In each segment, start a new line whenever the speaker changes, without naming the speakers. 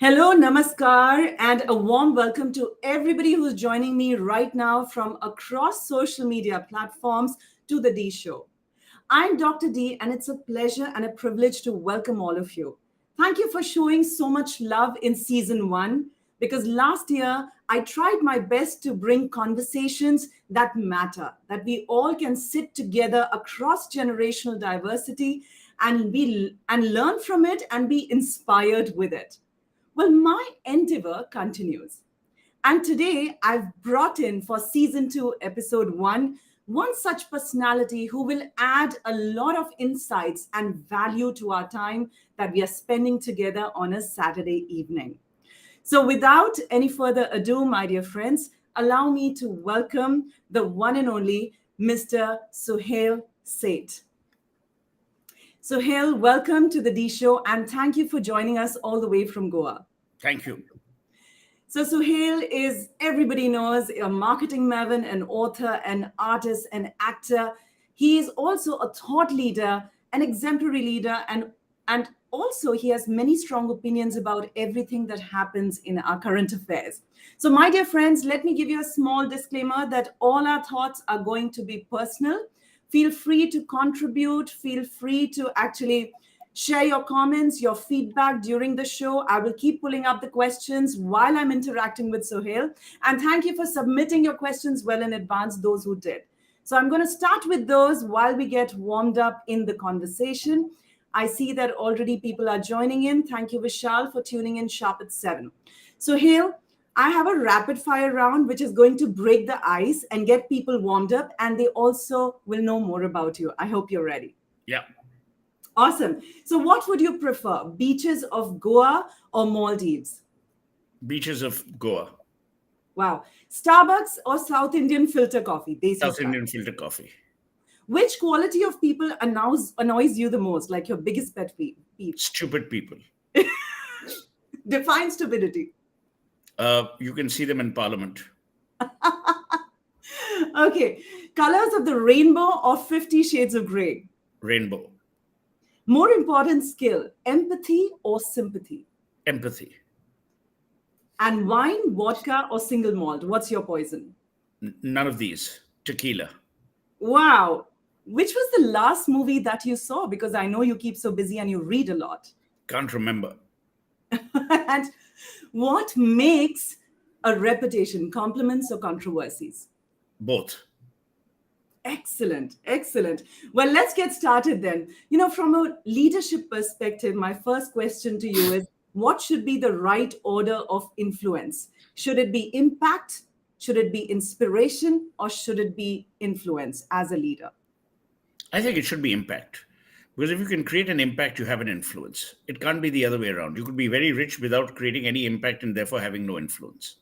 Hello, namaskar, and a warm welcome to everybody who's joining me right now from across social media platforms to the D Show. I'm Dr. D, and it's a pleasure and a privilege to welcome all of you. Thank you for showing so much love in season one, because last year I tried my best to bring conversations that matter, that we all can sit together across generational diversity and learn from it and be inspired with it. Well, my endeavor continues. And today I've brought in for season two, episode one such personality who will add a lot of insights and value to our time that we are spending together on a Saturday evening. So, without any further ado, my dear friends, allow me to welcome the one and only Mr. Suhail Seth. Suhail, welcome to the D Show and thank you for joining us all the way from Goa.
Thank you.
So Suhail is, everybody knows, a marketing maven, an author, an artist, an actor. He is also a thought leader, an exemplary leader, and also he has many strong opinions about everything that happens in our current affairs. So my dear friends, let me give you a small disclaimer that all our thoughts are going to be personal. Feel free to contribute, feel free to actually share your comments, your feedback during the show. I will keep pulling up the questions while I'm interacting with Sohail. And thank you for submitting your questions well in advance, those who did. So I'm going to start with those while we get warmed up in the conversation. I see that already people are joining in. Thank you, Vishal, for tuning in sharp at 7. Sohail, I have a rapid fire round which is going to break the ice and get people warmed up, and they also will know more about you. I hope you're ready.
Yeah.
Awesome. So what would you prefer, beaches of Goa or Maldives?
Beaches of Goa.
Wow. Starbucks or South Indian filter coffee? Desi
South
style.
Indian filter coffee.
Which quality of people annoys you the most, like your biggest pet peeve?
Stupid people.
Define stupidity.
You can see them in Parliament.
Okay. Colors of the rainbow or 50 shades of gray?
Rainbow.
More important skill, empathy or sympathy?
Empathy.
And wine, vodka, or single malt? What's your poison?
None of these. Tequila.
Wow. Which was the last movie that you saw? Because I know you keep so busy and you read a lot.
Can't remember.
And what makes a reputation, compliments or controversies?
Both.
Excellent, excellent. Well, let's get started then. From a leadership perspective, my first question to you is what should be the right order of influence? Should it be impact? Should it be inspiration? Or should it be influence as a leader?
I think it should be impact. Because if you can create an impact, you have an influence. It can't be the other way around. You could be very rich without creating any impact and therefore having no influence.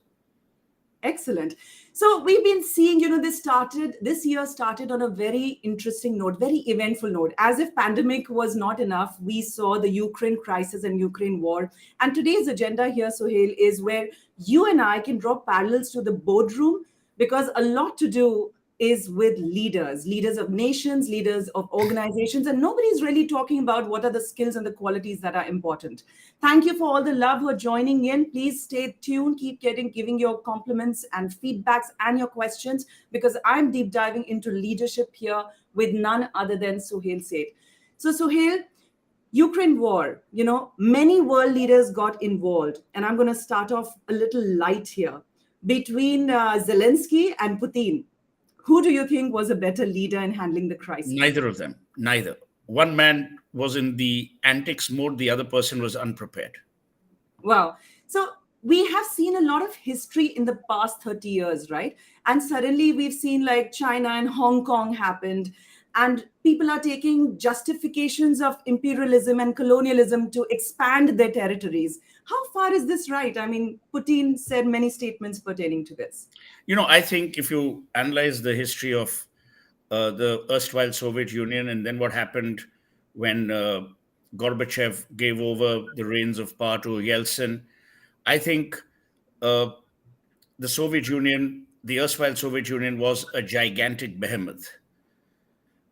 Excellent. So we've been seeing, this year started on a very interesting note, very eventful note. As if pandemic was not enough, we saw the Ukraine crisis and Ukraine war. And today's agenda here, Sohail, is where you and I can draw parallels to the boardroom, because a lot to do is with leaders of nations, leaders of organizations, and nobody's really talking about what are the skills and the qualities that are important. Thank you for all the love who are joining in. Please stay tuned, keep giving your compliments and feedbacks and your questions, because I'm deep diving into leadership here with none other than Suhail Seth. So Suhail, Ukraine war, many world leaders got involved, and I'm going to start off a little light here. Between Zelensky and Putin, who do you think was a better leader in handling the crisis?
Neither of them. Neither. One man was in the antics mode, the other person was unprepared.
Wow. So we have seen a lot of history in the past 30 years, right? And suddenly we've seen like China and Hong Kong happened, and people are taking justifications of imperialism and colonialism to expand their territories. How far is this right? I mean, Putin said many statements pertaining to this.
I think if you analyze the history of the erstwhile Soviet Union and then what happened when Gorbachev gave over the reins of power to Yeltsin, I think uh, the Soviet Union, the erstwhile Soviet Union, was a gigantic behemoth.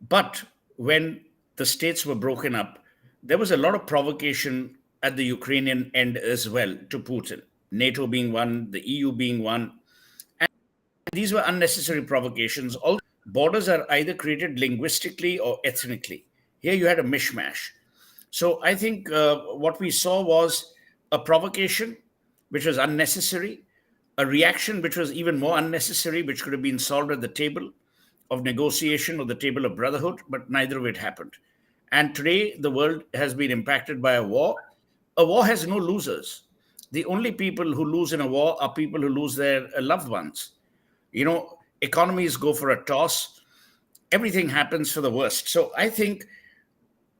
But when the states were broken up, there was a lot of provocation at the Ukrainian end as well to Putin, NATO being one, the EU being one. And these were unnecessary provocations. All borders are either created linguistically or ethnically. Here you had a mishmash. So I think what we saw was a provocation which was unnecessary, a reaction which was even more unnecessary, which could have been solved at the table of negotiation or the table of brotherhood, but neither of it happened. And today, the world has been impacted by a war. A war has no losers. The only people who lose in a war are people who lose their loved ones. Economies go for a toss, everything happens for the worst. So I think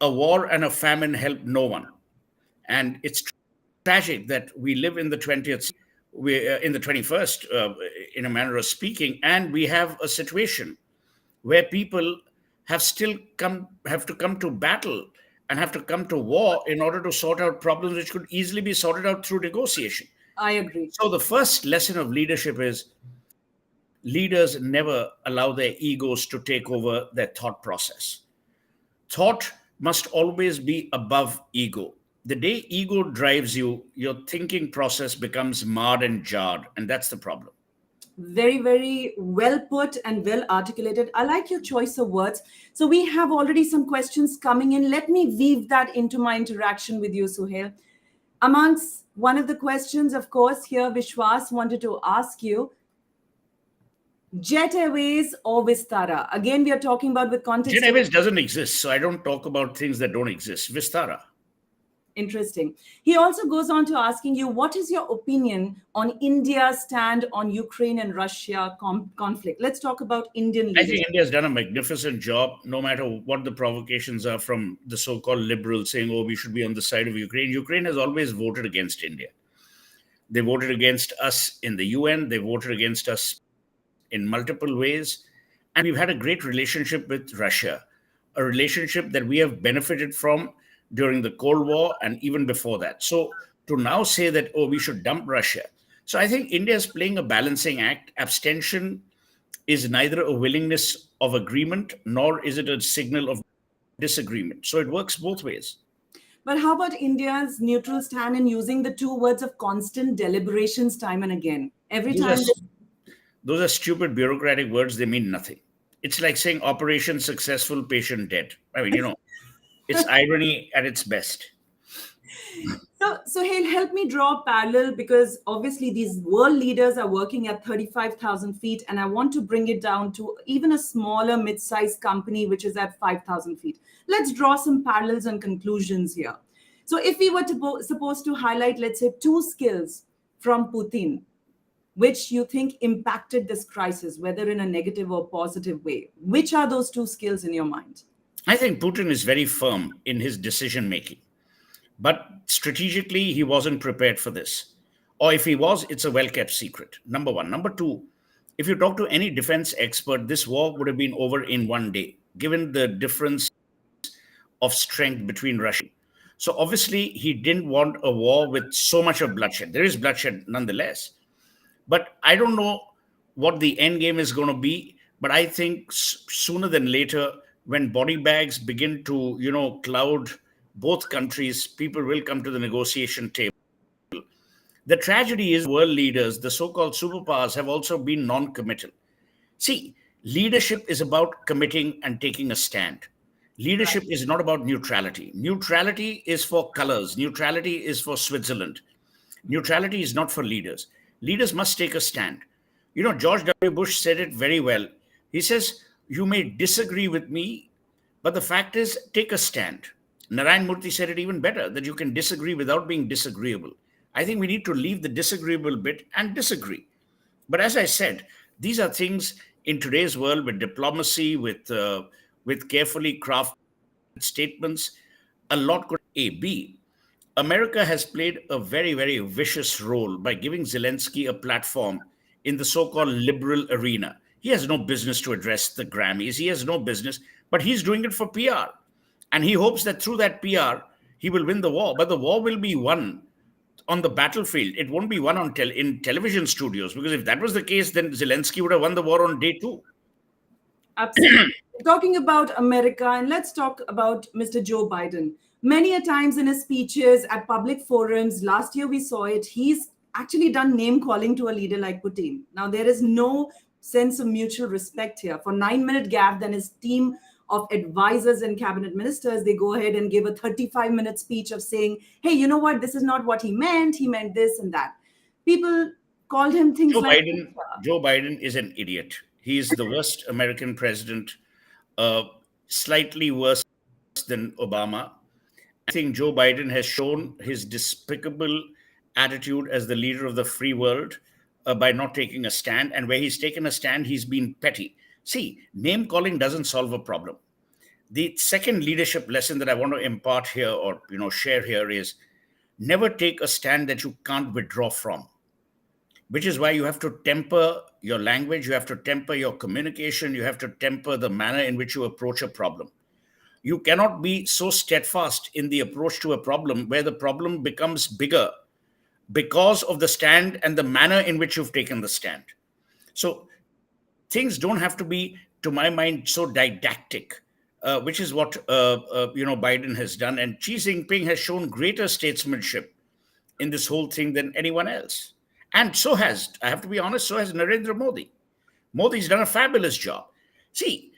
a war and a famine help no one. And it's tragic that we live in the 20th, in the 21st, in a manner of speaking, and we have a situation where people have to come to battle and have to come to war in order to sort out problems which could easily be sorted out through negotiation.
I agree.
So the first lesson of leadership is leaders never allow their egos to take over their thought process. Thought must always be above ego. The day ego drives you, your thinking process becomes marred and jarred, and that's the problem.
Very, very well put and well articulated. I like your choice of words. So we have already some questions coming in. Let me weave that into my interaction with you, Suhail. Amongst one of the questions, of course, here Vishwas wanted to ask you, Jet Airways or Vistara? Again, we are talking about with context.
Jet Airways doesn't exist, so I don't talk about things that don't exist. Vistara.
Interesting. He also goes on to asking you, what is your opinion on India's stand on Ukraine and Russia conflict? Let's talk about Indian leadership.
I think India has done a magnificent job, no matter what the provocations are from the so-called liberals saying, oh, we should be on the side of Ukraine. Ukraine has always voted against India. They voted against us in the UN. They voted against us in multiple ways. And we've had a great relationship with Russia, a relationship that we have benefited from during the Cold War and even before that. So to now say that, oh, we should dump Russia. So I think India is playing a balancing act. Abstention is neither a willingness of agreement, nor is it a signal of disagreement. So it works both ways.
But how about India's neutral stand in using the two words of constant deliberations time and again? Every time.
Those are stupid bureaucratic words. They mean nothing. It's like saying operation successful, patient dead. I mean, it's irony at its best.
So help me draw a parallel, because obviously these world leaders are working at 35,000 feet, and I want to bring it down to even a smaller mid-sized company which is at 5,000 feet. Let's draw some parallels and conclusions here. So if we were supposed to highlight, let's say, two skills from Putin, which you think impacted this crisis, whether in a negative or positive way, which are those two skills in your mind?
I think Putin is very firm in his decision making, but strategically, he wasn't prepared for this. Or if he was, it's a well kept secret. Number one. Number two, if you talk to any defense expert, this war would have been over in one day, given the difference of strength between Russia. So obviously, he didn't want a war with so much of bloodshed. There is bloodshed nonetheless. But I don't know what the end game is going to be. But I think sooner than later, when body bags begin to, cloud both countries, people will come to the negotiation table. The tragedy is world leaders, the so-called superpowers, have also been non-committal. See, leadership is about committing and taking a stand. Leadership is not about neutrality. Neutrality is for colors. Neutrality is for Switzerland. Neutrality is not for leaders. Leaders must take a stand. George W. Bush said it very well. He says, you may disagree with me, but the fact is, take a stand. Narayan Murthy said it even better, that you can disagree without being disagreeable. I think we need to leave the disagreeable bit and disagree. But as I said, these are things in today's world with diplomacy, with carefully crafted statements, a lot could be. America has played a very, very vicious role by giving Zelensky a platform in the so-called liberal arena. He has no business to address the Grammys. He has no business, but he's doing it for PR. And he hopes that through that PR, he will win the war. But the war will be won on the battlefield. It won't be won in television studios, because if that was the case, then Zelensky would have won the war on day two.
Absolutely. Talking about America, and let's talk about Mr. Joe Biden. Many a times in his speeches at public forums, last year we saw it, he's actually done name calling to a leader like Putin. Now, there is no sense of mutual respect here. For 9 minute gap, then his team of advisors and cabinet ministers, they go ahead and give a 35-minute speech of saying, hey, you know what, this is not what he meant this and that. People called him things
Joe
like,
Biden, Joe Biden is an idiot. He is the worst American president, uh, slightly worse than Obama. I think Joe Biden has shown his despicable attitude as the leader of the free world by not taking a stand. And where he's taken a stand, he's been petty. See, name calling doesn't solve a problem. The second leadership lesson that I want to impart here, or share here, is never take a stand that you can't withdraw from, which is why you have to temper your language, you have to temper your communication, you have to temper the manner in which you approach a problem. You cannot be so steadfast in the approach to a problem where the problem becomes bigger because of the stand and the manner in which you've taken the stand. So things don't have to be, to my mind, so didactic, which is what Biden has done, and Xi Jinping has shown greater statesmanship in this whole thing than anyone else. And so has, I have to be honest, so has Narendra Modi. Modi's done a fabulous job. See,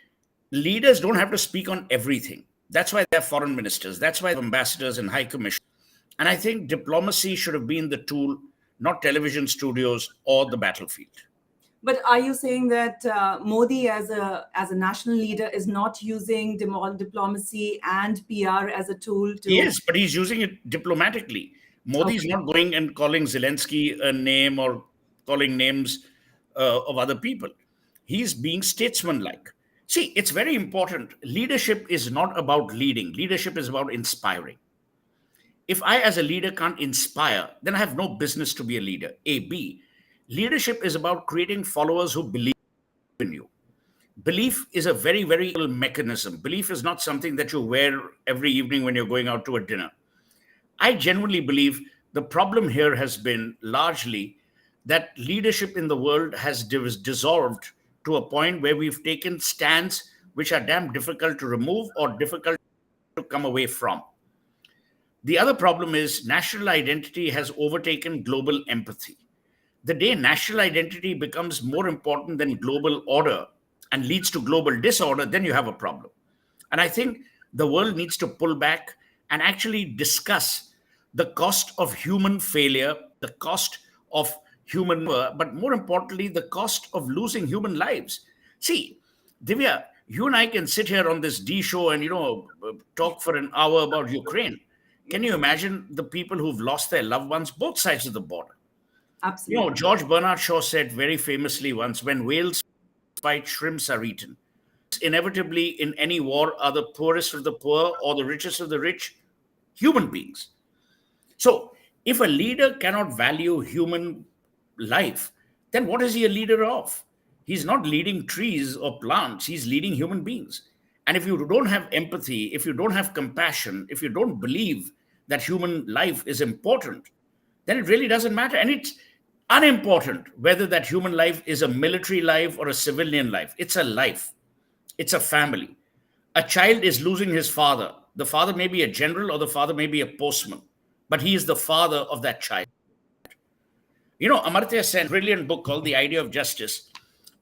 leaders don't have to speak on everything. That's why they have foreign ministers. That's why they have ambassadors and high commissioners. And I think diplomacy should have been the tool, not television studios or the battlefield.
but are you saying that Modi, as a national leader, is not using diplomacy and PR as a tool
He
to?
is, but he's using it diplomatically. Modi's
Okay.
not going and calling Zelensky a name or calling names of other people. He's being statesmanlike. See, it's very important. Leadership is not about leading, leadership is about inspiring. If I, as a leader, can't inspire, then I have no business to be a leader. A. B. Leadership is about creating followers who believe in you. Belief is a very, very mechanism. Belief is not something that you wear every evening when you're going out to a dinner. I genuinely believe the problem here has been largely that leadership in the world has dissolved to a point where we've taken stands which are damn difficult to remove or difficult to come away from. The other problem is national identity has overtaken global empathy. The day national identity becomes more important than global order and leads to global disorder, then you have a problem. And I think the world needs to pull back and actually discuss the cost of human failure, the cost of human, but more importantly, the cost of losing human lives. See, Divya, you and I can sit here on this D show and, talk for an hour about Ukraine. Can you imagine the people who've lost their loved ones both sides of the border?
Absolutely.
George Bernard Shaw said very famously once, when whales fight, shrimps are eaten. Inevitably, in any war, are the poorest of the poor or the richest of the rich human beings. So, if a leader cannot value human life, then what is he a leader of? He's not leading trees or plants, he's leading human beings. And if you don't have empathy, if you don't have compassion, if you don't believe that human life is important, then it really doesn't matter. And it's unimportant whether that human life is a military life or a civilian life. It's a life, it's a family. A child is losing his father. The father may be a general or the father may be a postman, but he is the father of that child. Amartya Sen's brilliant book called The Idea of Justice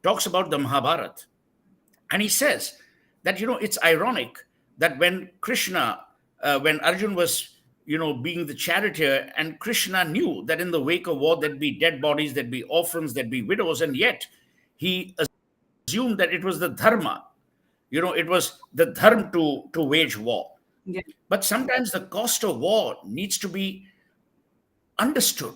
talks about the Mahabharata. And he says that, it's ironic that when Arjun was, being the charioteer, and Krishna knew that in the wake of war there'd be dead bodies, there'd be orphans, there'd be widows, and yet he assumed that it was the dharma, it was the dharma to wage war.
Yeah.
But sometimes the cost of war needs to be understood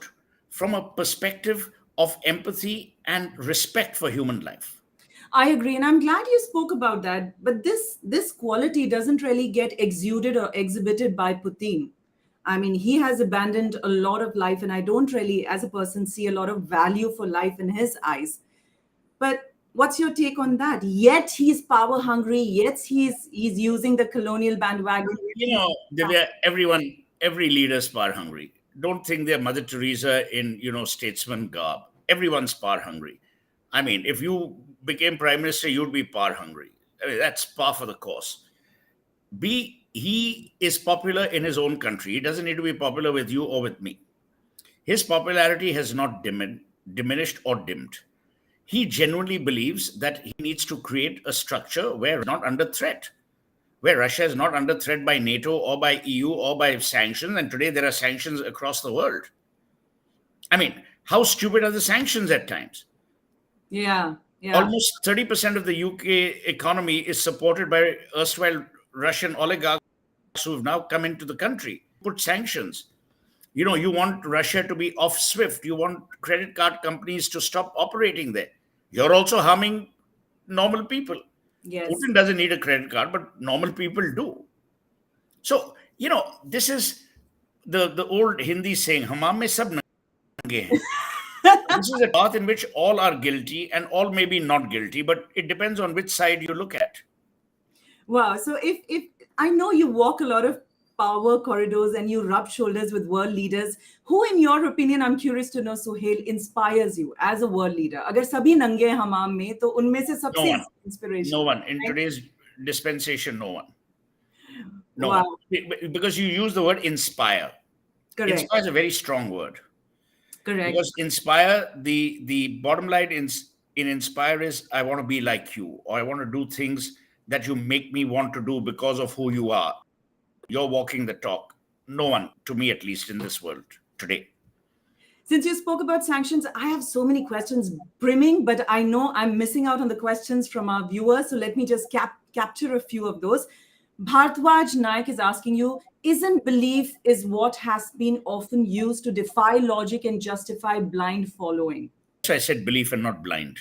from a perspective of empathy and respect for human life.
I agree, and I'm glad you spoke about that. But this quality doesn't really get exuded or exhibited by Putin. I mean, he has abandoned a lot of life, and I don't really, as a person, see a lot of value for life in his eyes. But what's your take on that? Yet he's power hungry. Yet he's using the colonial bandwagon.
Every leader's power hungry. Don't think they're Mother Teresa in, statesman garb. Everyone's power hungry. I mean, if you became prime minister, you'd be power hungry. I mean, that's par for the course. Be he is popular in his own country. He doesn't need to be popular with you or with me. His popularity has not diminished or dimmed. He genuinely believes that he needs to create a structure where not under threat, where Russia is not under threat by NATO or by EU or by sanctions. And today there are sanctions across the world. I mean, how stupid are the sanctions at times?
Yeah, yeah.
Almost 30% of the UK economy is supported by erstwhile Russian oligarchs who've now come into the country. Put sanctions. You want Russia to be off SWIFT. You want credit card companies to stop operating there. You're also harming normal people.
Yes.
Putin doesn't need a credit card, but normal people do. So, this is the old Hindi saying, "Hamam mein sab nange hain." This is a path in which all are guilty and all may be not guilty, but it depends on which side you look at.
Wow. So if I know you walk a lot of power corridors and you rub shoulders with world leaders, who in your opinion, I'm curious to know, Suhail, inspires you as a world leader? अगर सभी नंगे हैं हमाम में, तो उनमें से
No
सबसे
one.
inspiration,
No one. In
right?
today's dispensation, no one. No one.
Wow.
Because you use the word inspire.
Correct.
Inspire is a very strong word.
Correct.
Because inspire, the bottom line in inspire is I want to be like you, or I want to do things that you make me want to do because of who you are. You're walking the talk. No one, to me at least, in this world today.
Since you spoke about sanctions, I have so many questions brimming, but I know I'm missing out on the questions from our viewers. So let me just capture a few of those. Bhardwaj Naik is asking you, isn't belief is what has been often used to defy logic and justify blind following?
So I said belief and not blind.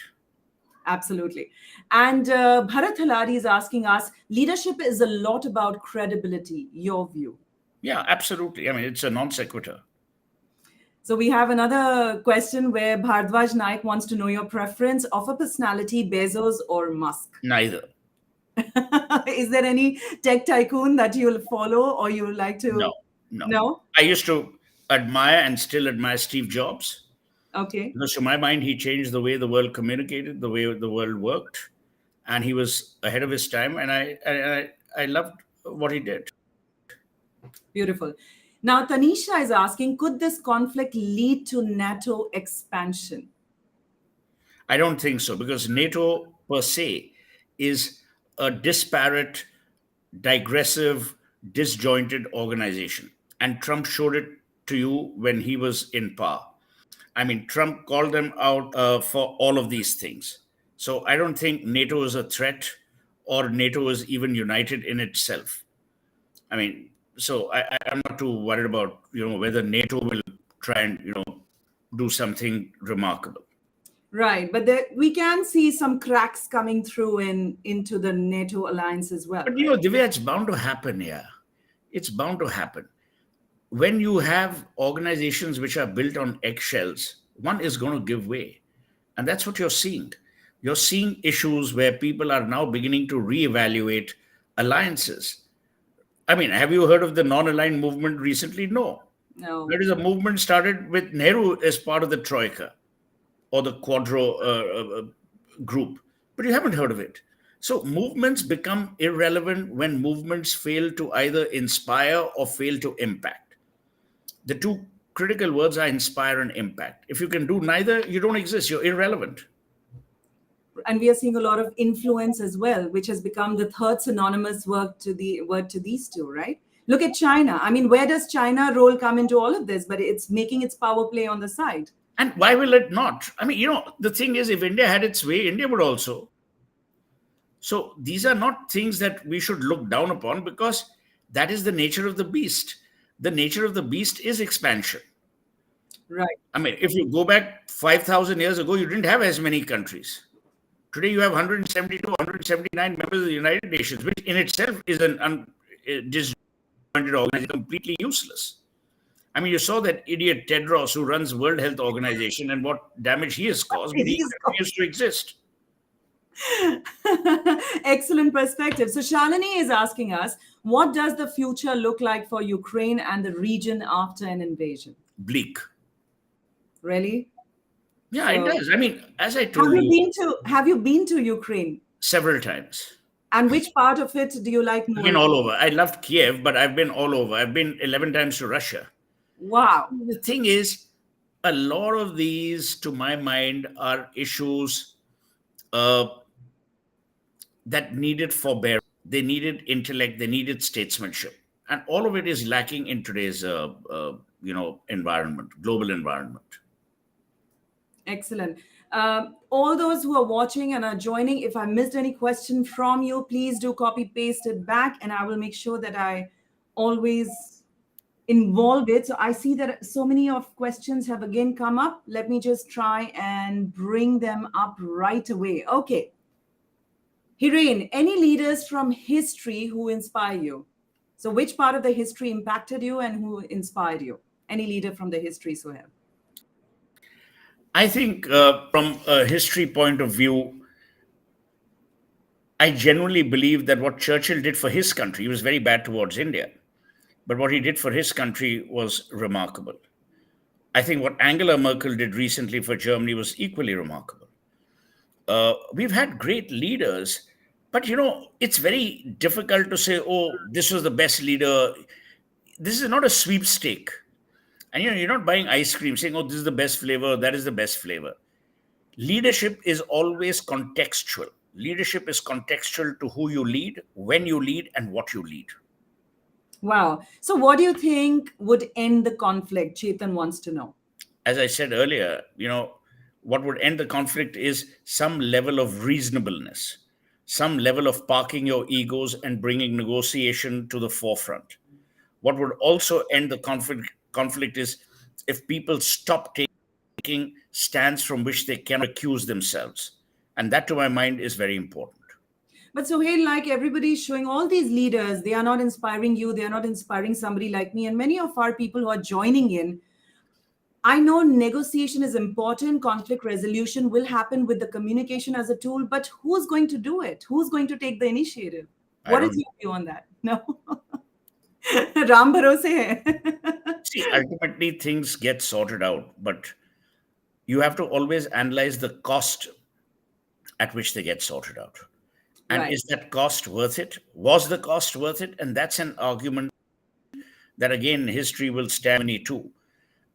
Absolutely. And Bharat Halari is asking us, leadership is a lot about credibility. Your view?
Yeah, absolutely. I mean, it's a non sequitur.
So we have another question where Bhardwaj Naik wants to know your preference of a personality, Bezos or Musk.
Neither.
Is there any tech tycoon that you'll follow or you would like to?
No.
No?
I used to admire and still admire Steve Jobs.
Okay.
Because to my mind, he changed the way the world communicated, the way the world worked, and he was ahead of his time. And I loved what he did.
Beautiful. Now, Tanisha is asking, could this conflict lead to NATO expansion?
I don't think so, because NATO per se is a disparate, digressive, disjointed organization. And Trump showed it to you when he was in power. I mean, Trump called them out for all of these things. So I don't think NATO is a threat or NATO is even united in itself. I mean, so I'm not too worried about, whether NATO will try and, do something remarkable.
Right, but we can see some cracks coming through into the NATO alliance as well.
But, Divya, it's bound to happen, yeah. It's bound to happen. When you have organizations which are built on eggshells, one is going to give way. And that's what you're seeing. You're seeing issues where people are now beginning to reevaluate alliances. I mean, have you heard of the non-aligned movement recently? No. There is a movement started with Nehru as part of the Troika or the Quadro group, but you haven't heard of it. So movements become irrelevant when movements fail to either inspire or fail to impact. The two critical words are inspire and impact. If you can do neither, you don't exist. You're irrelevant.
And we are seeing a lot of influence as well, which has become the third synonymous word to these two, right? Look at China. I mean, where does China role come into all of this? But it's making its power play on the side.
And why will it not? I mean, the thing is, if India had its way, India would also. So these are not things that we should look down upon, because that is the nature of the beast. The nature of the beast is expansion.
Right.
I mean, if you go back 5,000 years ago, you didn't have as many countries. Today, you have 172, 179 members of the United Nations, which in itself is an disjointed organization, completely useless. I mean, you saw that idiot Tedros who runs World Health Organization and what damage he has caused, but he continues to exist.
Excellent perspective. So Shalini is asking us, what does the future look like for Ukraine and the region after an invasion?
Bleak.
Really?
Yeah, it does. I mean, as I told
you, have you been to Ukraine?
Several times.
And which part of it do you like
I've been
more?
all over. I loved Kiev, but I've been all over. I've been 11 times to Russia.
Wow.
The thing is, a lot of these, to my mind, are issues uh, that needed forbearance. They needed intellect. They needed statesmanship, and all of it is lacking in today's, environment, global environment.
Excellent. All those who are watching and are joining, if I missed any question from you, please do copy paste it back, and I will make sure that I always involve it. So I see that so many of questions have again come up. Let me just try and bring them up right away. Okay. Hiren, any leaders from history who inspire you? So which part of the history impacted you and who inspired you? Any leader from the history, Sohail?
I think, from a history point of view, I genuinely believe that what Churchill did for his country, he was very bad towards India, but what he did for his country was remarkable. I think what Angela Merkel did recently for Germany was equally remarkable. We've had great leaders, but it's very difficult to say, oh, this was the best leader. This is not a sweepstake. And you're not buying ice cream saying, oh, this is the best flavor, that is the best flavor. Leadership is always contextual. Leadership is contextual to who you lead, when you lead, and what you lead.
Wow. So what do you think would end the conflict? Chetan wants to know.
As I said earlier, what would end the conflict is some level of reasonableness, some level of parking your egos and bringing negotiation to the forefront. What would also end the conflict is if people stop taking stands from which they cannot accuse themselves. And that, to my mind, is very important.
But Sohail, like everybody's showing, all these leaders, they are not inspiring you. They are not inspiring somebody like me. And many of our people who are joining in, I know negotiation is important. Conflict resolution will happen with the communication as a tool. But who's going to do it? Who's going to take the initiative?
I
What is
don't
your view on that? No. Ram bharose hai.
see, ultimately, things get sorted out, but you have to always analyze the cost at which they get sorted out. And
Right.
is that cost worth it? Was the cost worth it? And that's an argument that, again, history will stand me too.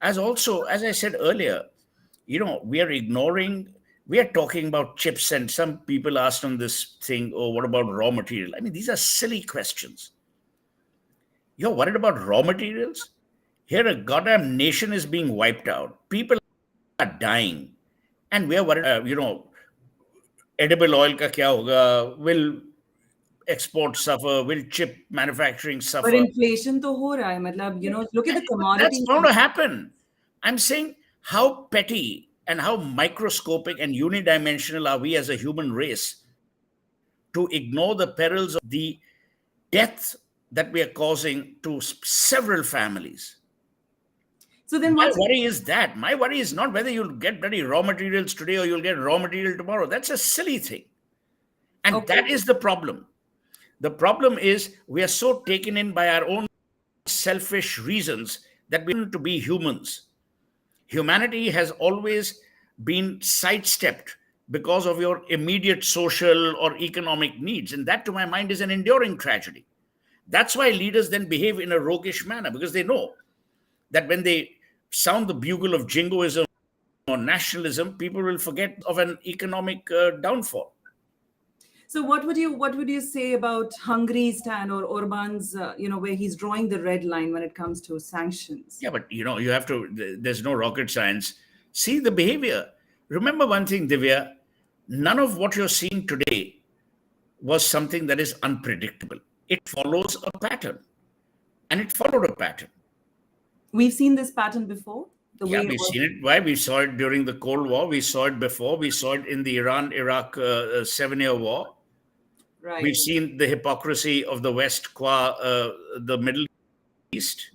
As also, as I said earlier, we are ignoring, we are talking about chips, and some people asked on this thing, oh, what about raw material? I mean, these are silly questions. You're worried about raw materials? Here, a goddamn nation is being wiped out. People are dying. And we are worried, edible oil ka kya hoga? Will export suffer? Will chip manufacturing
But
suffer?
inflation to ho raha hai. Matlab, look at the
But that's
commodity.
going to happen. I'm saying, how petty and how microscopic and unidimensional are we as a human race to ignore the perils of the death that we are causing to several families?
So then
My
what's
worry is that. My worry is not whether you'll get bloody raw materials today or you'll get raw material tomorrow. That's a silly thing. And
okay?
that is the problem. The problem is we are so taken in by our own selfish reasons that we want to be humans. Humanity has always been sidestepped because of your immediate social or economic needs. And that, to my mind, is an enduring tragedy. That's why leaders then behave in a roguish manner, because they know that when they sound the bugle of jingoism or nationalism, people will forget of an economic downfall.
So what would you say about Hungary's stand or Orban's where he's drawing the red line when it comes to sanctions?
Yeah, but you have to, there's no rocket science. See the behavior. Remember one thing, Divya, none of what you're seeing today was something that is unpredictable. It follows a pattern, and it followed a pattern.
We've seen this pattern before. The
Yeah,
way
we've seen it. Why? We saw it during the Cold War. We saw it before. We saw it in the Iran-Iraq 7-year war. We've
right.
seen the hypocrisy of the West qua the Middle East.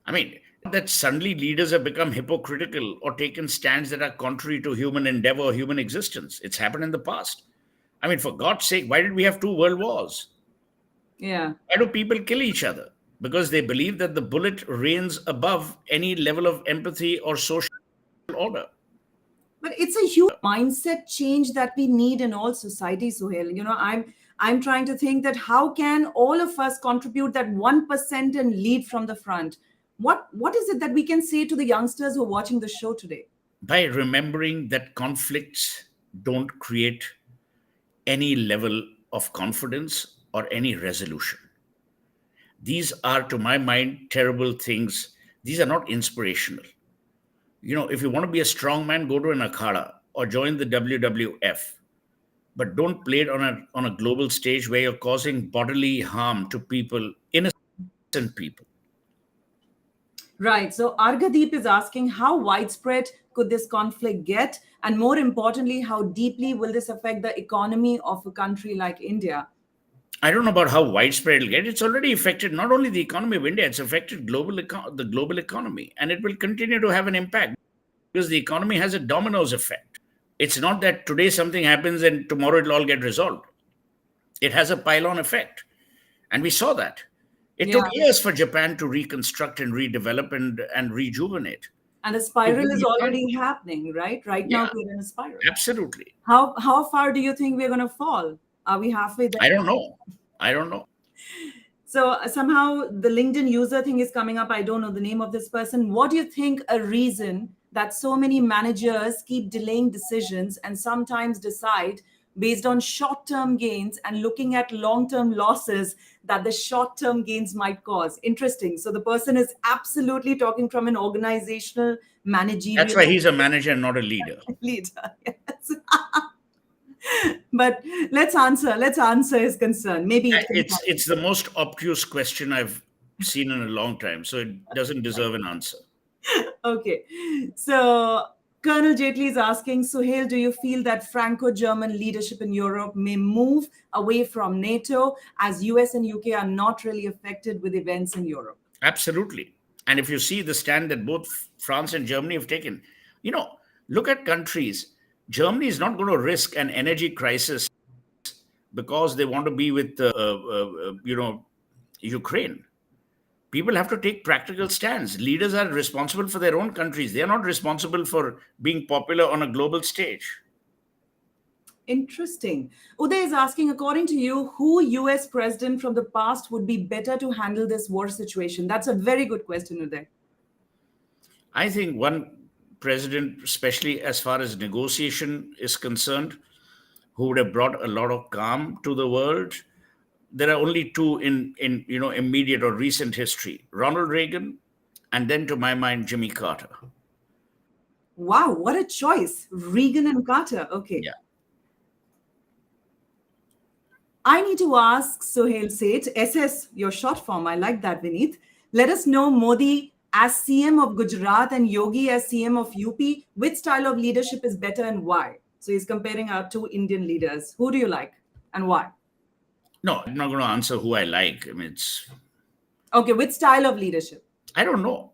I mean, that suddenly leaders have become hypocritical or taken stands that are contrary to human endeavor or human existence. It's happened in the past. I mean, for God's sake, why did we have two world wars?
Yeah.
Why do people kill each other? Because they believe that the bullet reigns above any level of empathy or social order.
But it's a huge mindset change that we need in all society, Sohail. I'm trying to think that how can all of us contribute that 1% and lead from the front? What is it that we can say to the youngsters who are watching the show today?
By remembering that conflicts don't create any level of confidence or any resolution. These are, to my mind, terrible things. These are not inspirational. If you want to be a strong man, go to an akhada or join the WWF, but don't play it on a global stage where you're causing bodily harm to people, innocent people.
Right. So Argadeep is asking how widespread could this conflict get? And more importantly, how deeply will this affect the economy of a country like India?
I don't know about how widespread it'll get. It's already affected not only the economy of India, it's affected the global economy, and it will continue to have an impact because the economy has a dominoes effect. It's not that today something happens and tomorrow it'll all get resolved. It has a pylon effect, and we saw that. It took
Yeah.
years for Japan to reconstruct and redevelop and rejuvenate.
And the
It
spiral is
really can't.
already happening, right? Right now,
Yeah,
we're in a spiral.
absolutely.
How far do you think we're going to fall? Are we halfway there?
I don't know. I don't know.
So somehow the LinkedIn user thing is coming up. I don't know the name of this person. What do you think a reason that so many managers keep delaying decisions and sometimes decide based on short-term gains and looking at long-term losses that the short-term gains might cause? Interesting. So the person is absolutely talking from an organizational
That's
managerial
why he's a manager and not a leader.
leader. Yes. But let's answer his concern. Maybe it can help.
It's the most obtuse question I've seen in a long time, so it doesn't deserve an answer.
Okay. So Colonel Jaitley is asking, Suhail, do you feel that Franco-German leadership in Europe may move away from NATO as US and UK are not really affected with events in Europe?
Absolutely. And if you see the stand that both France and Germany have taken, look at countries. Germany is not going to risk an energy crisis because they want to be with, Ukraine. People have to take practical stands. Leaders are responsible for their own countries. They are not responsible for being popular on a global stage.
Interesting. Uday is asking, according to you, who US president from the past would be better to handle this war situation? That's a very good question, Uday.
I think one president, especially as far as negotiation is concerned, who would have brought a lot of calm to the world. There are only two in immediate or recent history: Ronald Reagan, and then to my mind Jimmy Carter.
Wow, what a choice. Reagan and Carter. Okay.
Yeah,
I need to ask Sohail Seth, SS, your short form. I like that, Vineet. Let us know Modi as CM of Gujarat and Yogi as CM of UP. Which style of leadership is better and why? So he's comparing our two Indian leaders. Who do you like and why?
no, I'm not going to answer who I like. I mean, it's
Okay, which style of leadership?
I don't know.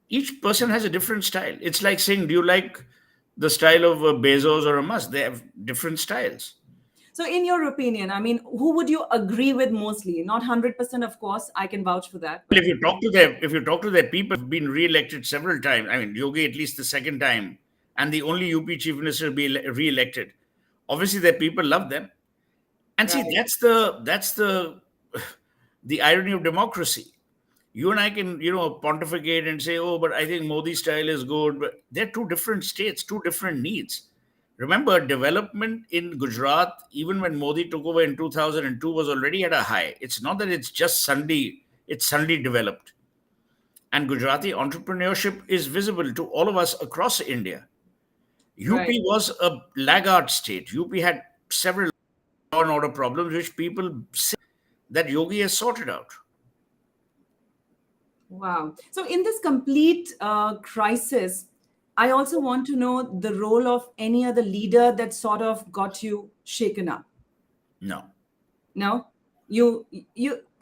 Each person has a different style. It's like saying, do you like the style of a Bezos or a Musk? They have different styles.
So, in your opinion, I mean, who would you agree with mostly? Not 100%, of course. I can vouch for that.
Well, if you talk to their people who've been re-elected several times, I mean Yogi at least the second time, and the only UP chief minister to be re-elected. Obviously, their people love them. And see,
Right.
that's the the irony of democracy. You and I can, pontificate and say, oh, but I think Modi style is good. But they're two different states, two different needs. Remember, development in Gujarat, even when Modi took over in 2002, was already at a high. It's not that it's suddenly developed. And Gujarati entrepreneurship is visible to all of us across India.
Right.
UP was a laggard state. UP had several law and order problems, which people say that Yogi has sorted out.
Wow. So, in this complete crisis, I also want to know the role of any other leader that sort of got you shaken up.
No,
No,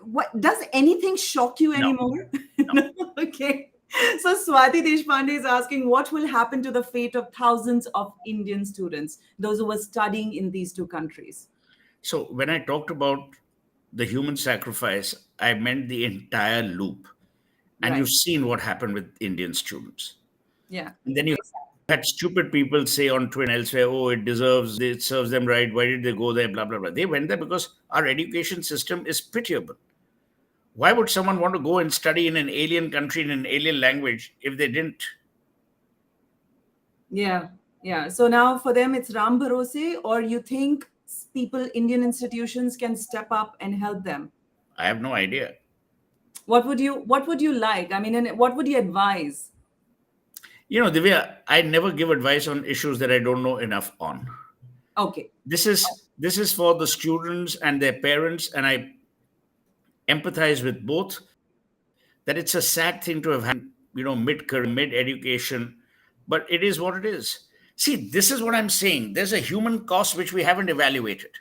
what does anything shock you
no,
anymore?
no.
No? Okay. So Swati Deshpande is asking what will happen to the fate of thousands of Indian students, those who were studying in these two countries.
So when I talked about the human sacrifice, I meant the entire loop. And
Right.
you've seen what happened with Indian students.
Yeah.
And then you
Very sad.
had stupid people say on Twitter and elsewhere, oh, it serves them right. Why did they go there? Blah, blah, blah. They went there because our education system is pitiable. Why would someone want to go and study in an alien country in an alien language if they didn't?
Yeah, yeah. So now for them, it's Ram Bharose, or you think people, Indian institutions can step up and help them?
I have no idea.
What would you like? I mean, and what would you advise?
Divya, I never give advice on issues that I don't know enough on.
Okay.
This is for the students and their parents, and I empathize with both. That it's a sad thing to have happened, mid-career, mid-education, but it is what it is. See, this is what I'm saying. There's a human cost which we haven't evaluated.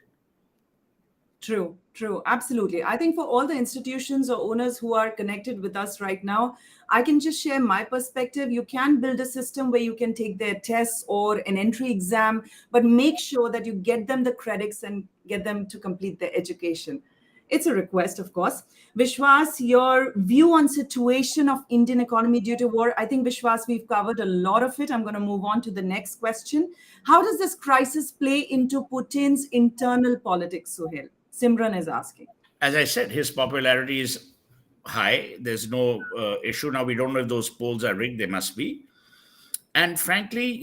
True, true. Absolutely. I think for all the institutions or owners who are connected with us right now, I can just share my perspective. You can build a system where you can take their tests or an entry exam, but make sure that you get them the credits and get them to complete their education. It's a request, of course. Vishwas, your view on situation of Indian economy due to war. I think, Vishwas, we've covered a lot of it. I'm going to move on to the next question. How does this crisis play into Putin's internal politics, Suhail? Simran is asking.
As I said, his popularity is high. There's no issue. Now, we don't know if those polls are rigged. They must be. And frankly,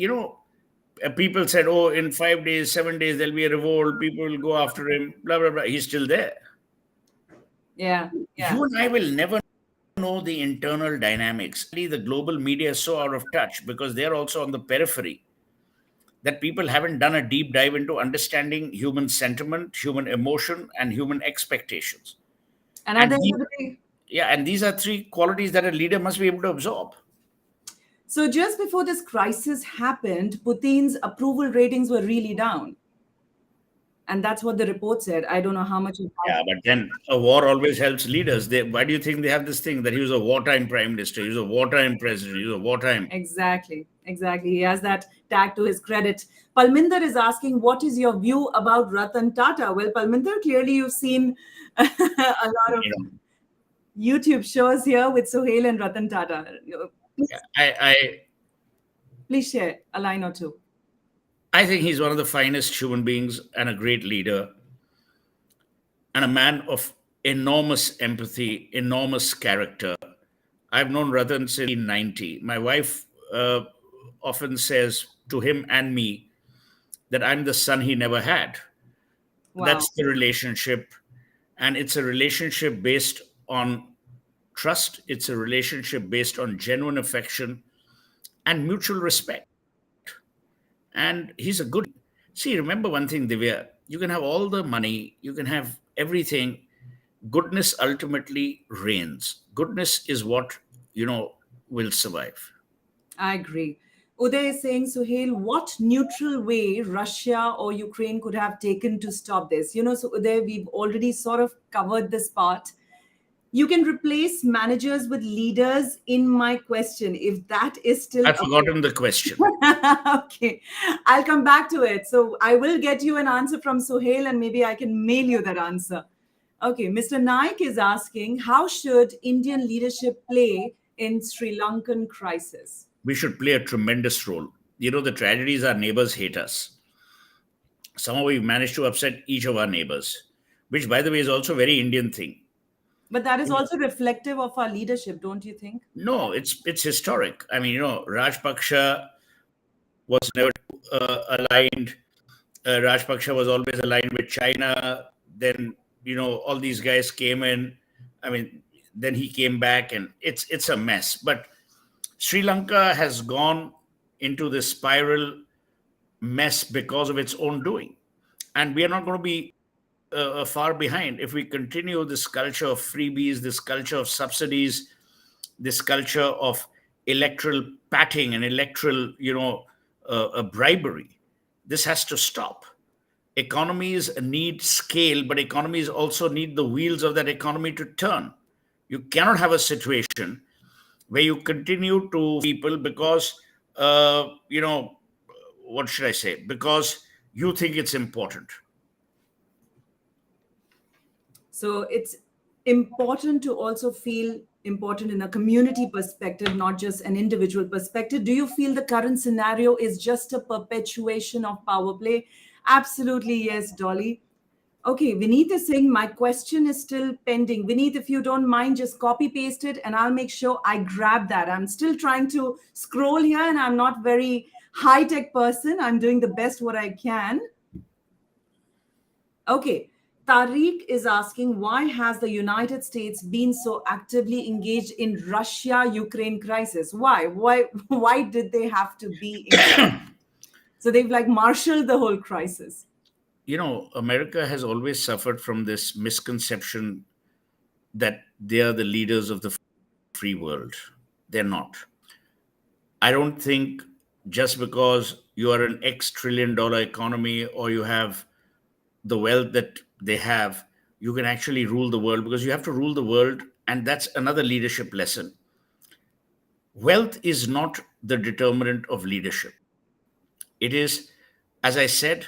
people said, oh, in 5 days, 7 days, there'll be a revolt. People will go after him, blah, blah, blah. He's still there.
Yeah, yeah.
You and I will never know the internal dynamics. The global media is so out of touch because they're also on the periphery that people haven't done a deep dive into understanding human sentiment, human emotion, and human expectations.
And at
And
the end
these,
of the day,
yeah, and these are three qualities that a leader must be able to absorb.
so just before this crisis happened, Putin's approval ratings were really down. And that's what the report said. I don't know how much.
Yeah, but then a war always helps leaders. Why do you think they have this thing that he was a wartime prime minister, he was a wartime president, he was a wartime?
Exactly, exactly. He has that tag to his credit. Palminder is asking, what is your view about Ratan Tata? Well, Palminder, clearly you've seen a lot of
You know,
YouTube shows here with Sohail and Ratan Tata.
yeah,
Please share a line or two.
I think he's one of the finest human beings and a great leader and a man of enormous empathy, enormous character. I've known Ratan since 1990. My wife often says to him and me that I'm the son he never had.
Wow.
That's the relationship. And it's a relationship based on trust, it's a relationship based on genuine affection and mutual respect. And he's a good. See, remember one thing, Divya. You can have all the money, you can have everything. Goodness ultimately reigns. Goodness is what, will survive.
I agree. Uday is saying, Suhail, what neutral way Russia or Ukraine could have taken to stop this? So Uday, we've already sort of covered this part. You can replace managers with leaders in my question, if that is still
I've forgotten the question.
okay. I'll come back to it. So I will get you an answer from Suhail and maybe I can mail you that answer. Okay, Mr. Naik is asking, how should Indian leadership play in Sri Lankan crisis?
We should play a tremendous role. The tragedy is our neighbors hate us. Somehow we've managed to upset each of our neighbors, which, by the way, is also a very Indian thing.
But that is also reflective of our leadership, don't you think?
No, it's historic. I mean, Rajpaksha was never aligned. Rajpaksha was always aligned with China. Then all these guys came in. I mean, then he came back, and it's a mess. But Sri Lanka has gone into this spiral mess because of its own doing, and we are not going to be far behind if we continue this culture of freebies, this culture of subsidies, this culture of electoral patting and electoral, bribery. This has to stop. Economies need scale, but economies also need the wheels of that economy to turn. You cannot have a situation where you continue to people because, what should I say? Because you think it's important.
So it's important to also feel important in a community perspective, not just an individual perspective. Do you feel the current scenario is just a perpetuation of power play? Absolutely, yes, Dolly. Okay, Vineet is saying my question is still pending. Vineet, if you don't mind, just copy paste it and I'll make sure I grab that. I'm still trying to scroll here and I'm not very high tech person. I'm doing the best what I can. Okay. Tariq is asking, why has the United States been so actively engaged in Russia-Ukraine crisis? Why? Why did they have to be engaged? So they've like marshaled the whole crisis.
America has always suffered from this misconception that they are the leaders of the free world. They're not. I don't think just because you are an X trillion dollar economy or you have the wealth that they have, you can actually rule the world, because you have to rule the world. And that's another leadership lesson. Wealth is not the determinant of leadership. It is, as I said,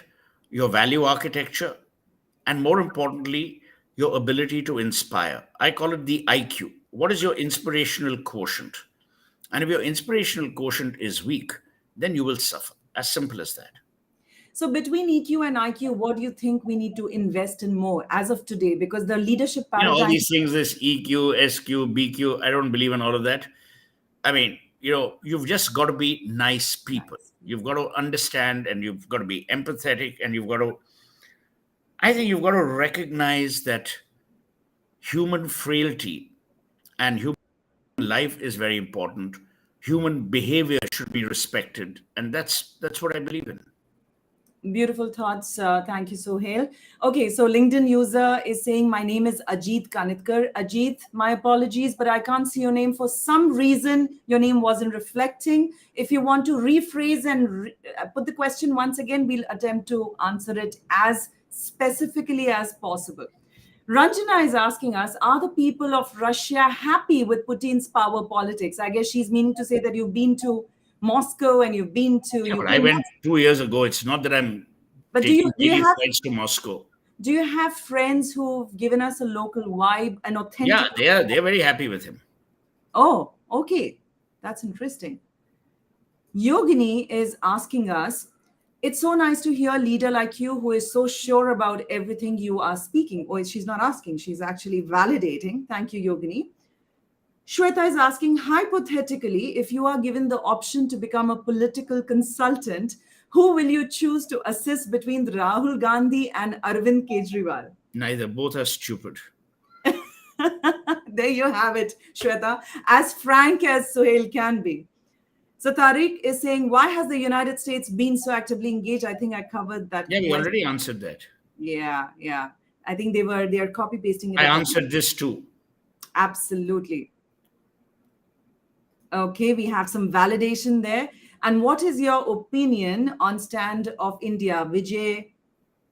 your value architecture, and more importantly, your ability to inspire. I call it the IQ. What is your inspirational quotient? And if your inspirational quotient is weak, then you will suffer. As simple as that.
So between EQ and IQ, what do you think we need to invest in more as of today? Because the leadership
All
paradigm.
these things, this EQ, SQ, BQ, I don't believe in all of that. I mean, you've just got to be nice people.
Nice.
You've got to understand, and you've got to be empathetic, and I think you've got to recognize that human frailty and human life is very important. Human behavior should be respected, and that's what I believe in.
Beautiful thoughts. Thank you, Sohail. Okay, so LinkedIn user is saying, my name is Ajit Kanitkar. Ajit, my apologies, but I can't see your name. For some reason, your name wasn't reflecting. If you want to rephrase and put the question once again, we'll attempt to answer it as specifically as possible. Ranjana is asking us, are the people of Russia happy with Putin's power politics? I guess she's meaning to say that you've been to Moscow and you've been to
Yeah, but I
Ukraine.
went 2 years ago. It's not that I'm
But
taking
do you
daily
have
flights to Moscow.
friends who've given us a local vibe, an
Yeah,
authentic?
they're very happy with him.
Oh, okay, that's interesting. Yogini is asking us, it's so nice to hear a leader like you who is so sure about everything you are speaking. Or she's not asking, she's actually validating. Thank you, Yogini. Shweta is asking, hypothetically, if you are given the option to become a political consultant, who will you choose to assist between Rahul Gandhi and Arvind Kejriwal?
Neither. Both are stupid.
There you have it, Shweta, as frank as Sohail can be. So Tariq is saying, why has the United States been so actively engaged? I think I covered that
Yeah, we
question.
already answered that.
Yeah, yeah. I think they are copy pasting it
I
again.
answered this too.
Absolutely. Okay, we have some validation there. And what is your opinion on stand of India? Vijay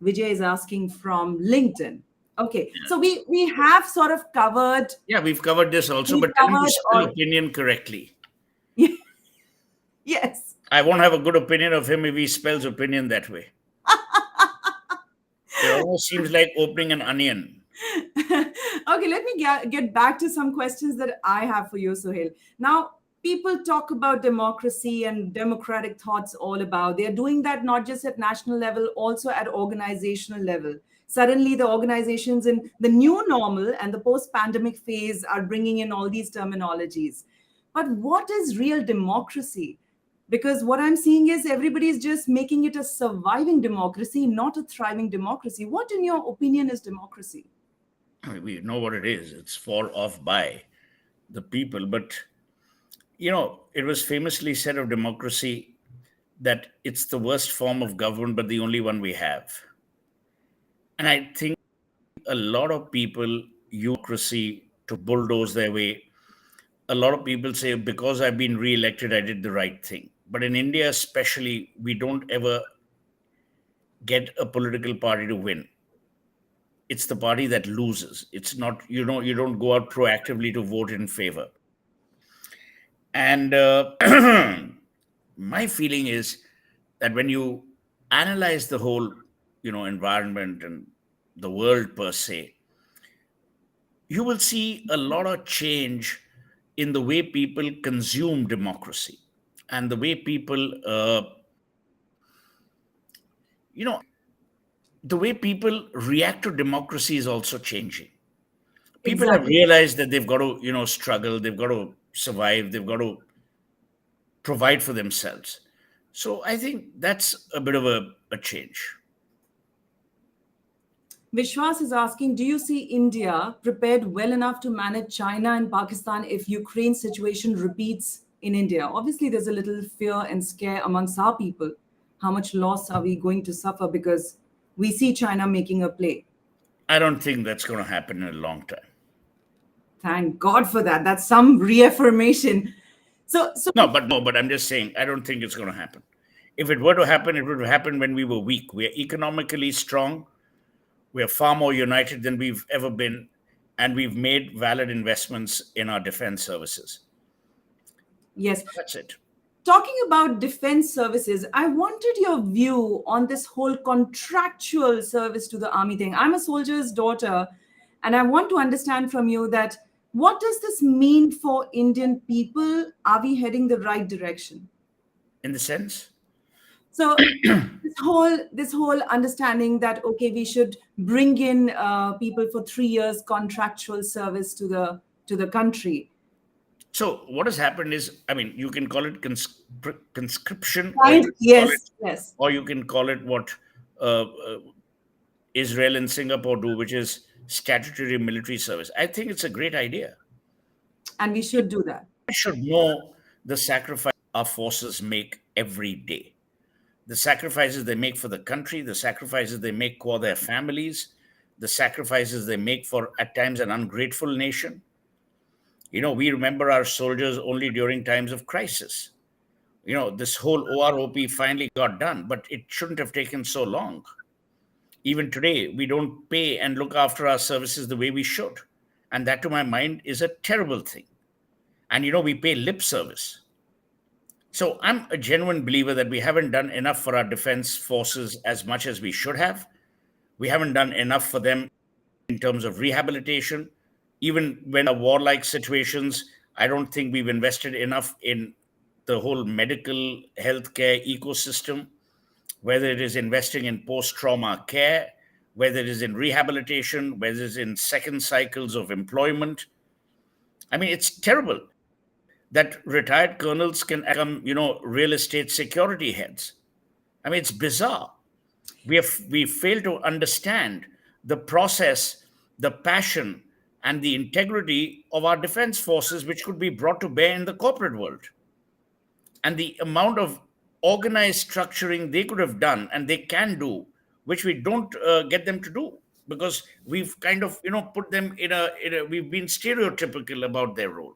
is asking from LinkedIn. Okay, so we have sort of covered.
Yeah, we've covered this also,
We
but tell him to
covered
spell
or
opinion correctly.
yes.
I won't have a good opinion of him if he spells opinion that way. It almost seems like opening an onion.
Okay, let me get back to some questions that I have for you, Sohail. Now, people talk about democracy and democratic thoughts all about. They're doing that not just at national level, also at organizational level. Suddenly, the organizations in the new normal and the post pandemic phase are bringing in all these terminologies. But what is real democracy? Because what I'm seeing is everybody is just making it a surviving democracy, not a thriving democracy. What, in your opinion, is democracy?
I mean, we know what it is. It's fought off by the people. But it was famously said of democracy that it's the worst form of government, but the only one we have. And I think a lot of people use democracy to bulldoze their way. A lot of people say, because I've been re-elected, I did the right thing. But in India, especially, we don't ever get a political party to win. It's the party that loses. It's not, you don't go out proactively to vote in favor. And my feeling is that when you analyze the whole, environment and the world per se, you will see a lot of change in the way people consume democracy and the way people, you know, the way people react to democracy is also changing. People have
Exactly.
realized that they've got to, struggle, they've got to survive, they've got to provide for themselves. So I think that's a bit of a change.
Vishwas is asking, do you see India prepared well enough to manage China and Pakistan if Ukraine situation repeats in India? Obviously, there's a little fear and scare amongst our people. How much loss are we going to suffer because we see China making a play?
I don't think that's going to happen in a long time.
Thank God for that. That's some reaffirmation. So
No, but I'm just saying, I don't think it's going to happen. If it were to happen, it would have happened when we were weak. We are economically strong. We are far more united than we've ever been. And we've made valid investments in our defense services.
yes,
That's it.
talking about defense services, I wanted your view on this whole contractual service to the army thing. I'm a soldier's daughter, and I want to understand from you that what does this mean for Indian people? Are we heading the right direction?
In the sense,
So this whole understanding that okay, we should bring in people for 3 years contractual service to the country.
so what has happened is, I mean, you can call it conscription, or you
Right?
can call it,
Yes, yes.
what Israel and Singapore do, which is statutory military service. I think it's a great idea.
And we should do that.
We should know the sacrifice our forces make every day. The sacrifices they make for the country, the sacrifices they make for their families, the sacrifices they make for, at times, an ungrateful nation. We remember our soldiers only during times of crisis. This whole OROP finally got done, but it shouldn't have taken so long. Even today, we don't pay and look after our services the way we should. And that, to my mind, is a terrible thing. And, we pay lip service. So I'm a genuine believer that we haven't done enough for our defense forces as much as we should have. We haven't done enough for them in terms of rehabilitation. Even when warlike situations, I don't think we've invested enough in the whole medical healthcare ecosystem, whether it is investing in post-trauma care, whether it is in rehabilitation, whether it is in second cycles of employment. I mean, it's terrible that retired colonels can become, real estate security heads. I mean, it's bizarre. We fail to understand the process, the passion, and the integrity of our defense forces, which could be brought to bear in the corporate world, and the amount of organized structuring they could have done and they can do, which we don't get them to do because we've kind of, put them we've been stereotypical about their role.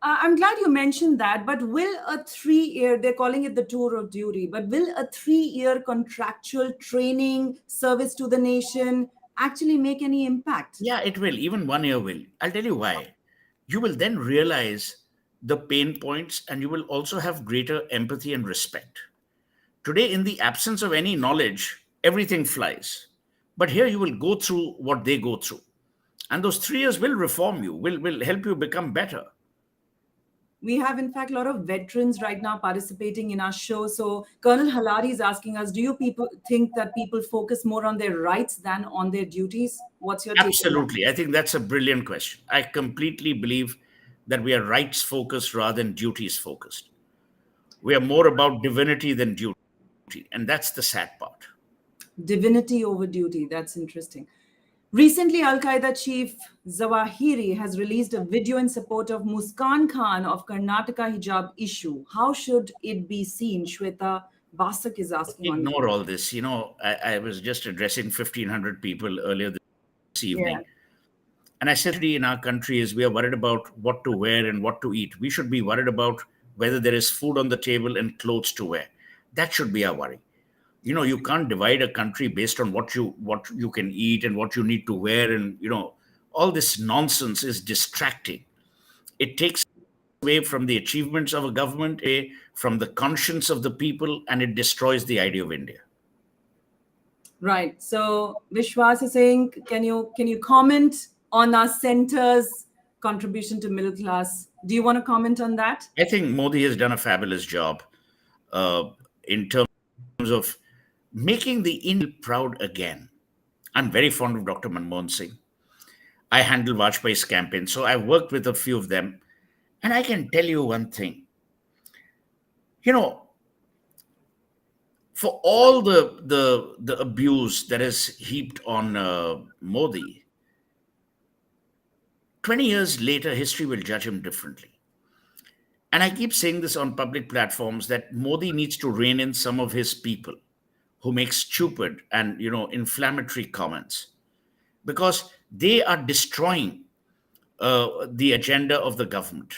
I'm glad you mentioned that, but will a 3 year, they're calling it the tour of duty, but will a 3 year contractual training service to the nation actually make any impact?
Yeah, it will. Even 1 year will. I'll tell you why. You will then realize the pain points and you will also have greater empathy and respect. Today, in the absence of any knowledge, everything flies. But here you will go through what they go through. And those 3 years will reform you, will help you become better.
We have, in fact, a lot of veterans right now participating in our show. So Colonel Halari is asking us, do you people think that people focus more on their rights than on their duties? What's your take on that?
Absolutely. I think that's a brilliant question. I completely believe that we are rights focused rather than duties focused. We are more about divinity than duty. And that's the sad part.
Divinity over duty. That's interesting. Recently, Al Qaeda chief Zawahiri has released a video in support of Muskan Khan of Karnataka hijab issue. How should it be seen? Shweta Basak is asking on.
Ignore all this. I was just addressing 1,500 people earlier this
Yeah.
evening. And I said, in our country is we are worried about what to wear and what to eat. We should be worried about whether there is food on the table and clothes to wear. That should be our worry. You can't divide a country based on what you can eat and what you need to wear, and all this nonsense is distracting. It takes away from the achievements of a government, away from the conscience of the people, and it destroys the idea of India.
Right. So Vishwas is saying, can you comment on our centers contribution to middle class. Do you want to comment on that?
I think Modi has done a fabulous job uh, in terms of making the Indian proud again. I'm very fond of Dr. Manmohan Singh. I handle Vajpayee's campaign, so I worked with a few of them. And I can tell you one thing. You know, for all the abuse that is heaped on Modi, 20 years later, history will judge him differently. And I keep saying this on public platforms that Modi needs to rein in some of his people who make stupid and inflammatory comments, because they are destroying the agenda of the government.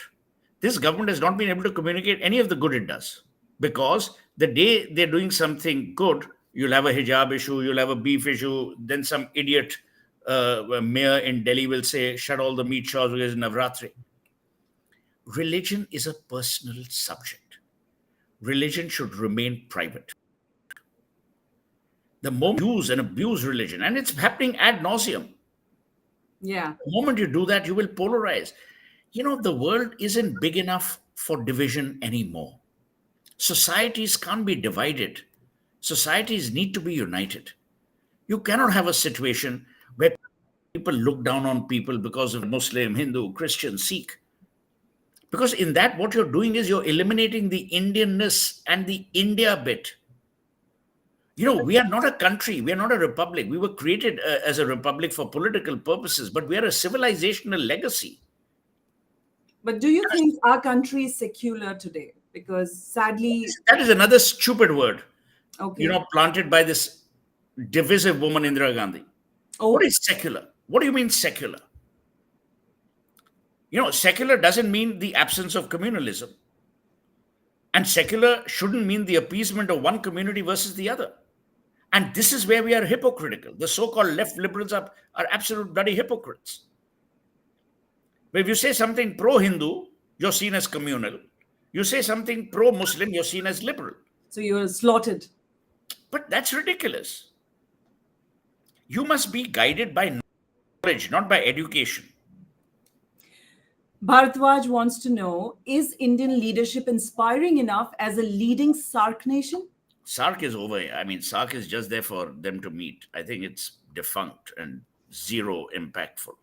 This government has not been able to communicate any of the good it does, because the day they're doing something good, you'll have a hijab issue, you'll have a beef issue, then some idiot mayor in Delhi will say, shut all the meat shops because it's Navratri. Religion is a personal subject. Religion should remain private. The moment you use and abuse religion, and it's happening ad nauseum,
Yeah.
the moment you do that, you will polarize. The world isn't big enough for division anymore. Societies can't be divided. Societies need to be united. You cannot have a situation where people look down on people because of Muslim, Hindu, Christian, Sikh. Because in that, what you're doing is you're eliminating the Indianness and the India bit. We are not a country. We are not a republic. We were created as a republic for political purposes, but we are a civilizational legacy.
But do you think our country is secular today? Because sadly,
That is another stupid word,
okay.
Planted by this divisive woman, Indira Gandhi.
Oh,
What is secular? What do you mean secular? Secular doesn't mean the absence of communalism. And secular shouldn't mean the appeasement of one community versus the other. And this is where we are hypocritical. The so-called left liberals are absolute bloody hypocrites. But if you say something pro-Hindu, you're seen as communal. You say something pro-Muslim, you're seen as liberal.
so you're slaughtered.
But that's ridiculous. You must be guided by knowledge, not by education.
Bharatwaj wants to know, is Indian leadership inspiring enough as a leading SAARC nation?
SAARC is over. I mean, SAARC is just there for them to meet. I think it's defunct and zero impactful.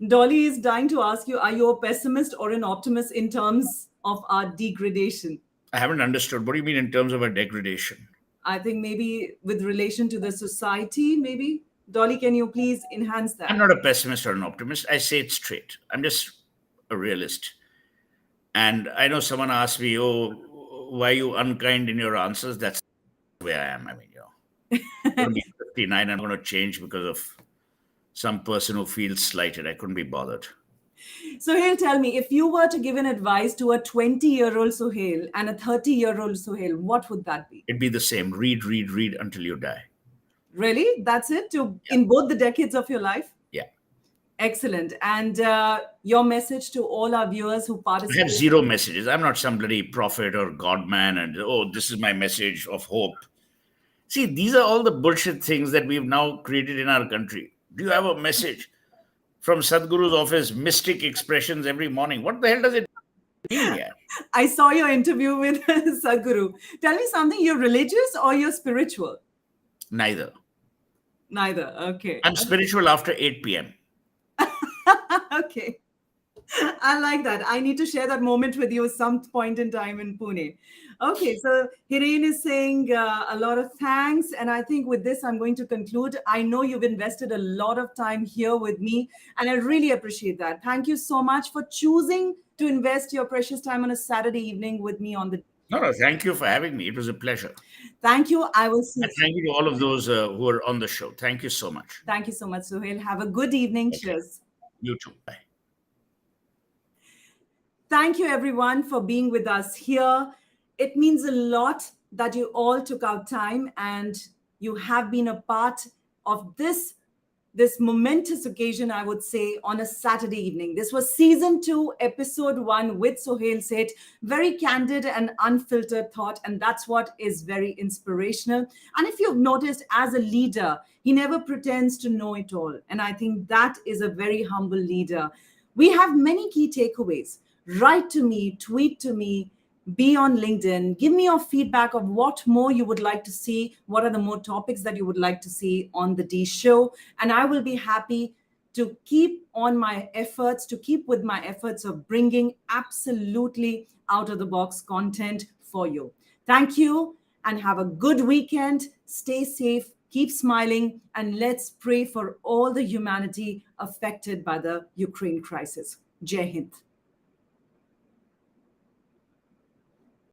Dolly is dying to ask you, are you a pessimist or an optimist in terms of our degradation?
I haven't understood. What do you mean in terms of a degradation?
I think maybe with relation to the society, maybe. Dolly, can you please enhance that?
I'm not a pessimist or an optimist. I say it straight. I'm just a realist. And I know someone asked me, oh, why are you unkind in your answers? That's where I am. I mean, I'm going to be 59. I'm going to change because of some person who feels slighted. I couldn't be bothered.
Sohail, tell me, if you were to give an advice to a 20-year-old Sohail and a 30-year-old Sohail, what would that be?
It'd be the same. Read, read, read until you die.
Really? That's it? In both the decades of your life?
Yeah.
Excellent. And your message to all our viewers who
I
participate?
have zero messages. I'm not some bloody prophet or God man and, oh, this is my message of hope. See, these are all the bullshit things that we've now created in our country. Do you have a message from Sadhguru's office, mystic expressions every morning? What the hell does it mean here?
I saw your interview with Sadhguru. Tell me something, you're religious or you're spiritual?
Neither.
Neither. Okay.
I'm spiritual after 8 p.m.
Okay. I like that. I need to share that moment with you some point in time in Pune. Okay, so Hiren is saying a lot of thanks. And I think with this, I'm going to conclude. I know you've invested a lot of time here with me, and I really appreciate that. Thank you so much for choosing to invest your precious time on a Saturday evening with me on the...
No, thank you for having me. It was a pleasure.
Thank you. I will see.
And thank you to all of those who are on the show. Thank you so much.
Thank you so much, Sohail. Have a good evening.
Okay.
Cheers.
You too. Bye.
Thank you, everyone, for being with us here. It means a lot that you all took out time and you have been a part of this momentous occasion, I would say, on a Saturday evening. This was season 2, episode 1 with Sohail Seth. Very candid and unfiltered thought, and that's what is very inspirational. And if you've noticed, as a leader, he never pretends to know it all. And I think that is a very humble leader. We have many key takeaways. Write to me, tweet to me, be on LinkedIn. Give me your feedback of what more you would like to see. What are the more topics that you would like to see on the D show? And I will be happy to keep on my efforts, to keep with my efforts of bringing absolutely out of the box content for you. Thank you and have a good weekend. Stay safe, keep smiling, and let's pray for all the humanity affected by the Ukraine crisis. Jai Hind.